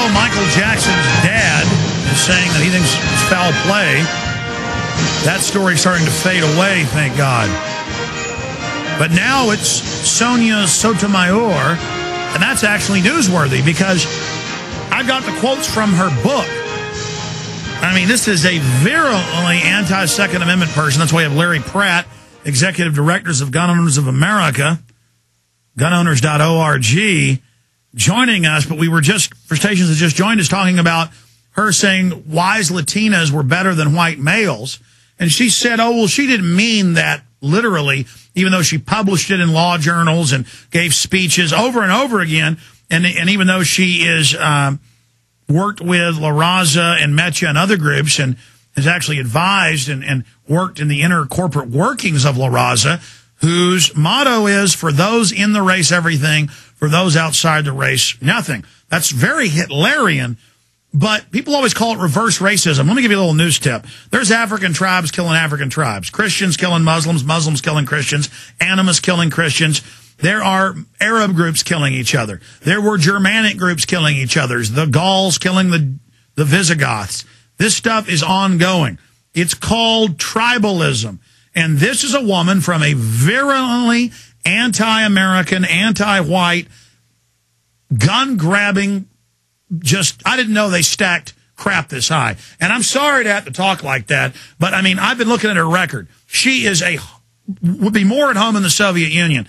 though Michael Jackson's dad is saying that he thinks it's foul play, that story's starting to fade away, thank God. But now it's Sonia Sotomayor, and that's actually newsworthy because I've got the quotes from her book. I mean, this is a virulently anti-Second Amendment person. That's why we have Larry Pratt, Executive Directors of Gun Owners of America, gunowners.org, joining us. But we were just, for stations that just joined us, talking about her saying wise Latinas were better than white males. And she said, oh, well, she didn't mean that literally, even though she published it in law journals and gave speeches over and over again. And even though she is worked with La Raza and Metcha and other groups and has actually advised and worked in the inner corporate workings of La Raza, whose motto is, for those in the race, everything, for those outside the race, nothing. That's very Hitlerian, but people always call it reverse racism. Let me give you a little news tip. There's African tribes killing African tribes, Christians killing Muslims, Muslims killing Christians, Animists killing Christians. There are Arab groups killing each other. There were Germanic groups killing each other. The Gauls killing the Visigoths. This stuff is ongoing. It's called tribalism. And this is a woman from a virulently anti-American, anti-white, gun-grabbing, I didn't know they stacked crap this high. And I'm sorry to have to talk like that, but, I mean, I've been looking at her record. She would be more at home in the Soviet Union.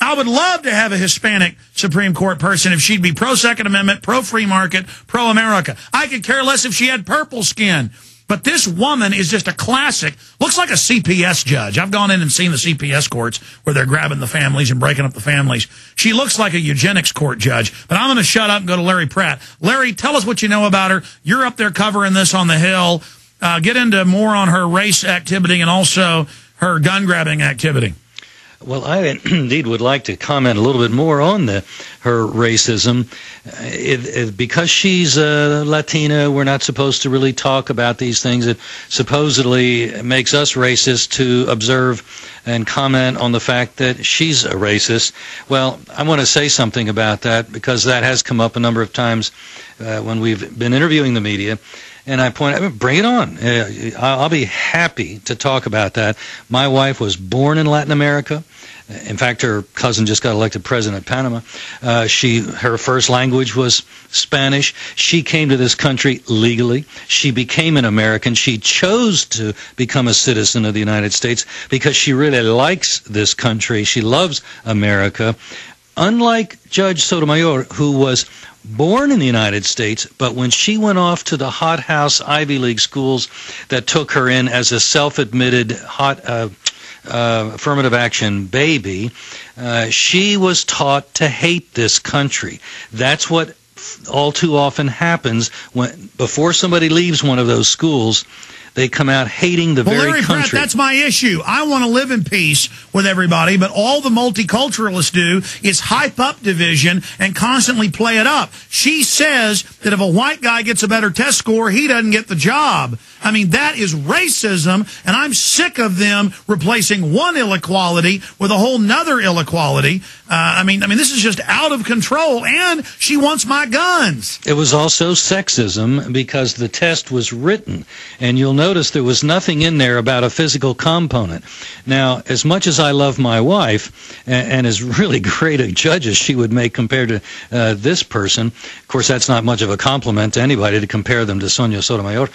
I would love to have a Hispanic Supreme Court person if she'd be pro-Second Amendment, pro-free market, pro-America. I could care less if she had purple skin. But this woman is just a classic. Looks like a CPS judge. I've gone in and seen the CPS courts where they're grabbing the families and breaking up the families. She looks like a eugenics court judge. But I'm going to shut up and go to Larry Pratt. Larry, tell us what you know about her. You're up there covering this on the Hill. Get into more on her race activity and also her gun-grabbing activity. Well, I indeed would like to comment a little bit more on her racism. Because she's a Latina, we're not supposed to really talk about these things. It supposedly makes us racist to observe and comment on the fact that she's a racist. Well, I want to say something about that because that has come up a number of times when we've been interviewing the media. And I point out, bring it on. I'll be happy to talk about that. My wife was born in Latin America. In fact, her cousin just got elected president of Panama. Her first language was Spanish. She came to this country legally. She became an American. She chose to become a citizen of the United States because she really likes this country. She loves America. Unlike Judge Sotomayor, who was born in the United States, but when she went off to the hothouse Ivy League schools that took her in as a self-admitted affirmative action baby, she was taught to hate this country. That's what all too often happens before somebody leaves one of those schools. They come out hating the very Larry country. Pratt, that's my issue. I want to live in peace with everybody, but all the multiculturalists do is hype up division and constantly play it up. She says that if a white guy gets a better test score, he doesn't get the job. I mean, that is racism, and I'm sick of them replacing one inequality with a whole nother inequality. I mean, this is just out of control, and she wants my guns. It was also sexism because the test was written, and you'll notice there was nothing in there about a physical component. Now, as much as I love my wife, and as really great a judge as she would make compared to this person, of course, that's not much of a compliment to anybody to compare them to Sonia Sotomayor.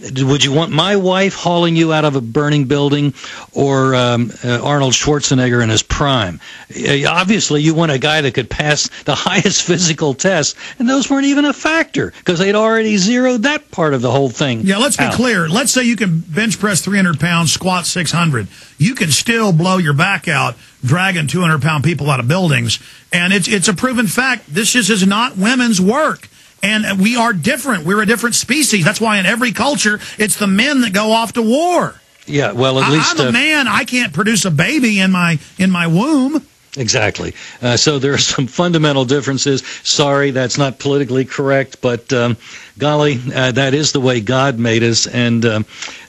Would you want my wife hauling you out of a burning building or Arnold Schwarzenegger in his prime? Obviously, you want a guy that could pass the highest physical tests, and those weren't even a factor because they'd already zeroed that part of the whole thing. Yeah, let's be clear. Let's say you can bench press 300 pounds, squat 600. You can still blow your back out dragging 200-pound people out of buildings, and it's a proven fact. This just is not women's work. And we are different. We're a different species. That's why in every culture, it's the men that go off to war. Yeah, well, at least I'm a man. I can't produce a baby in my womb. Exactly. So there are some fundamental differences. Sorry, that's not politically correct, but golly, that is the way God made us, and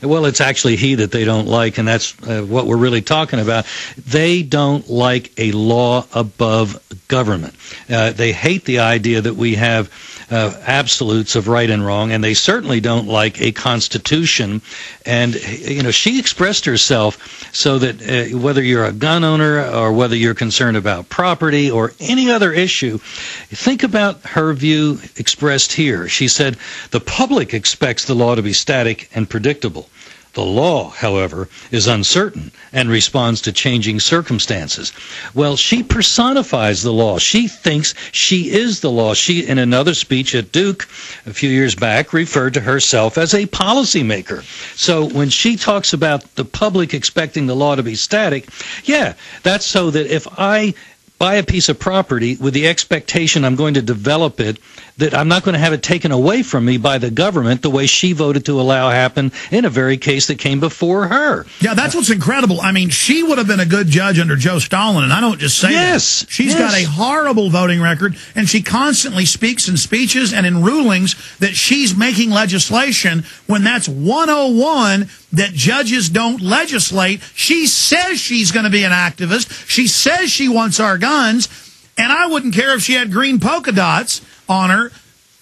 well, it's actually He that they don't like, and that's what we're really talking about. They don't like a law above government. They hate the idea that we have absolutes of right and wrong, and they certainly don't like a constitution. And she expressed herself so that whether you're a gun owner or whether you're concerned about property or any other issue, think about her view expressed here. She said, the public expects the law to be static and predictable. The law, however, is uncertain and responds to changing circumstances. Well, she personifies the law. She thinks she is the law. She, in another speech at Duke a few years back, referred to herself as a policymaker. So when she talks about the public expecting the law to be static, yeah, that's so that if I buy a piece of property with the expectation I'm going to develop it, that I'm not going to have it taken away from me by the government the way she voted to allow happen in a very case that came before her. Yeah, that's what's incredible. I mean, she would have been a good judge under Joe Stalin, and I don't just say that. She's got a horrible voting record, and she constantly speaks in speeches and in rulings that she's making legislation when that's 101 that judges don't legislate. She says she's going to be an activist. She says she wants our guns, and I wouldn't care if she had green polka dots on her.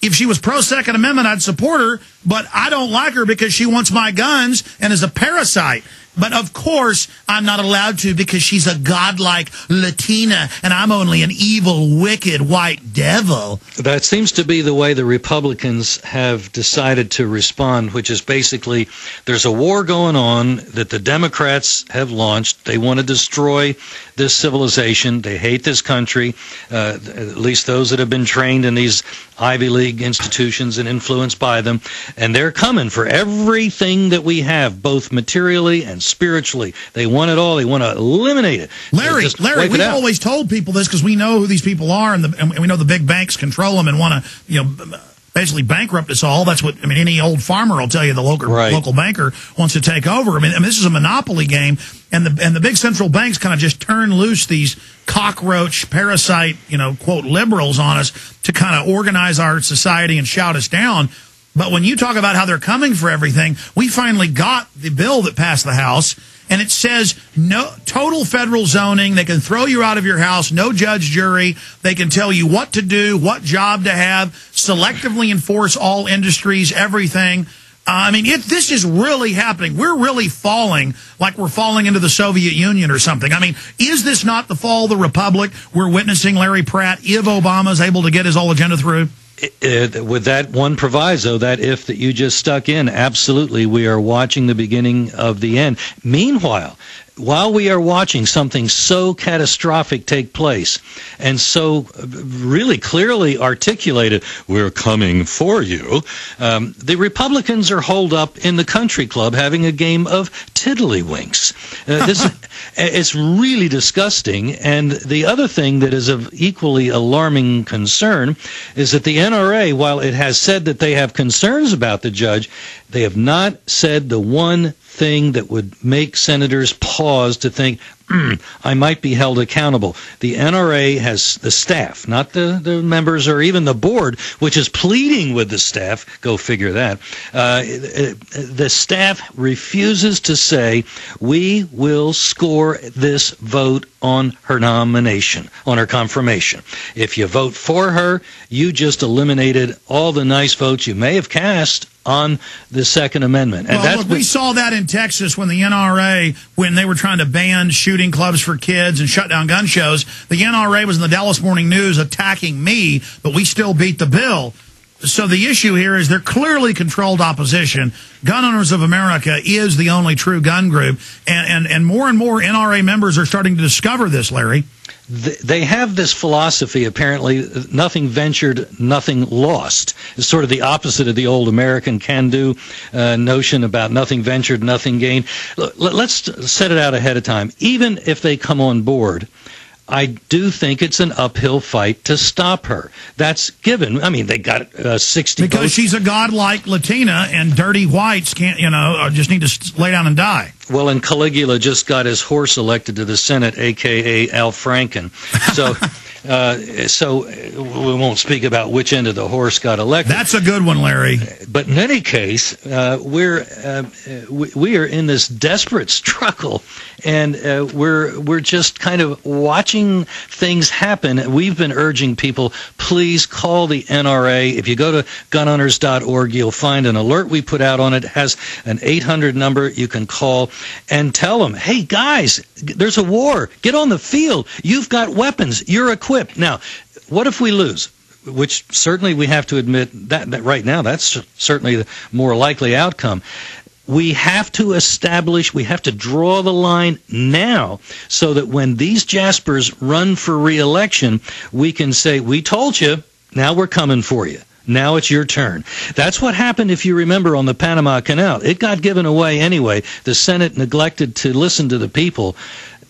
If she was pro-Second Amendment, I'd support her, but I don't like her because she wants my guns and is a parasite. But, of course, I'm not allowed to because she's a godlike Latina, and I'm only an evil, wicked, white devil. That seems to be the way the Republicans have decided to respond, which is basically there's a war going on that the Democrats have launched. They want to destroy this civilization. They hate this country, at least those that have been trained in these Ivy League institutions and influenced by them. And they're coming for everything that we have, both materially and spiritually. They want it all. They want to eliminate it. Larry, we've always told people this because we know who these people are, and we know the big banks control them and want to, basically bankrupt us all. That's what, any old farmer will tell you the local banker wants to take over. This is a monopoly game, and the big central banks kind of just turn loose these cockroach, parasite, quote, liberals on us to kind of organize our society and shout us down. But when you talk about how they're coming for everything, we finally got the bill that passed the House, and it says no total federal zoning. They can throw you out of your house, no judge, jury. They can tell you what to do, what job to have, selectively enforce all industries, everything. This is really happening. We're really falling like we're falling into the Soviet Union or something. Is this not the fall of the Republic we're witnessing, Larry Pratt, if Obama's able to get his whole agenda through? With that one proviso, that if that you just stuck in, absolutely, we are watching the beginning of the end. Meanwhile, while we are watching something so catastrophic take place and so really clearly articulated, we're coming for you, the Republicans are holed up in the country club having a game of tiddlywinks. It's really disgusting. And the other thing that is of equally alarming concern is that the NRA, while it has said that they have concerns about the judge, they have not said the one thing that would make senators pause to think, I might be held accountable. The NRA has the staff, not the members or even the board, which is pleading with the staff. Go figure that. The staff refuses to say, we will score this vote on her nomination, on her confirmation. If you vote for her, you just eliminated all the nice votes you may have cast on the Second Amendment. And we saw that in Texas when the NRA, when they were trying to ban shooting clubs for kids and shut down gun shows, the NRA was in the Dallas Morning News attacking me, but we still beat the bill. So the issue here is they're clearly controlled opposition. Gun Owners of America is the only true gun group, and more NRA members are starting to discover this, Larry. They have this philosophy, apparently, nothing ventured, nothing lost. It's sort of the opposite of the old American can-do notion about nothing ventured, nothing gained. Let's set it out ahead of time. Even if they come on board, I do think it's an uphill fight to stop her. That's given. They got 60 because votes. She's a godlike Latina, and dirty whites can't, just need to lay down and die. Well, and Caligula just got his horse elected to the Senate, a.k.a. Al Franken. So So we won't speak about which end of the horse got elected. That's a good one, Larry. But in any case, we are in this desperate struggle, and we're just kind of watching things happen. We've been urging people, please call the NRA. If you go to gunhunters.org, you'll find an alert we put out on it. It has an 800 number you can call and tell them, hey, guys, there's a war. Get on the field. You've got weapons. You're equipped. Now, what if we lose? Which certainly we have to admit that right now, that's certainly the more likely outcome. We have to draw the line now so that when these Jaspers run for re-election, we can say, we told you, now we're coming for you. Now it's your turn. That's what happened, if you remember, on the Panama Canal. It got given away anyway. The Senate neglected to listen to the people.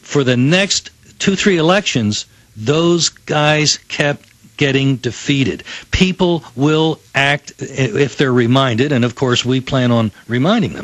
For the next 2-3 elections, those guys kept getting defeated. People will act if they're reminded, and of course we plan on reminding them.